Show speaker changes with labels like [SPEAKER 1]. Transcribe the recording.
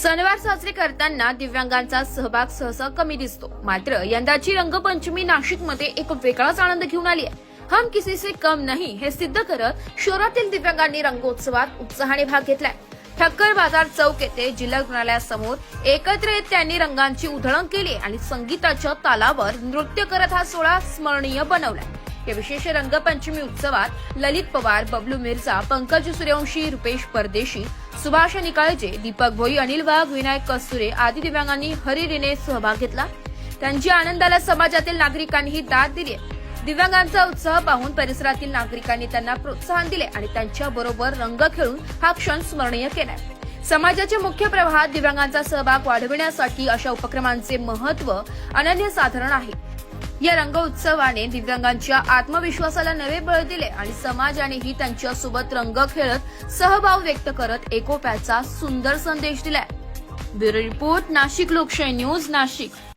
[SPEAKER 1] सणवार साजरे करताना दिव्यांगांचा सहभाग सहसा कमी दिसतो. मात्र यंदाची रंगपंचमी नाशिकमध्ये एक वेगळाच आनंद घेऊन आली आहे. हम किसी से कम नहीं हे सिद्ध करत शहरातील दिव्यांगांनी रंगोत्सवात उत्साहाने भाग घेतलाय. ठक्कर बाजार चौक येथे जिल्हा रुग्णालयासमोर एकत्र येत त्यांनी रंगांची उधळण केली आणि संगीताच्या तालावर नृत्य करत हा सोहळा स्मरणीय बनवलाय. या विशेष रंगपंचमी उत्सवात ललित पवार, बबलू मिर्झा, पंकज सूर्यवंशी, रुपेश परदेशी, सुभाष निकाळजे, दीपक भोई, अनिल वाघ, विनायक कस्तुरे आदी दिव्यांगांनी हरिरीने सहभाग घेतला. त्यांच्या आनंदाला समाजातील नागरिकांनीही दाद दिली. दिव्यांगांचा उत्साह पाहून परिसरातील नागरिकांनी त्यांना प्रोत्साहन दिले आणि त्यांच्या बरोबर रंग खेळून हा क्षण स्मरणीय केलाय. समाजाच्या मुख्य प्रवाहात दिव्यांगांचा सहभाग वाढविण्यासाठी अशा उपक्रमांचे महत्त्व अनन्यसाधारण आहे. या रंग उत्सवाने दिव्यांगांच्या आत्मविश्वासाला नवे बळ दिले आणि समाजानेही त्यांच्यासोबत रंग खेळत सहभाव व्यक्त करत एकोप्याचा सुंदर संदेश दिलाय. ब्युरो रिपोर्ट, नाशिक लोकशाही न्यूज, नाशिक.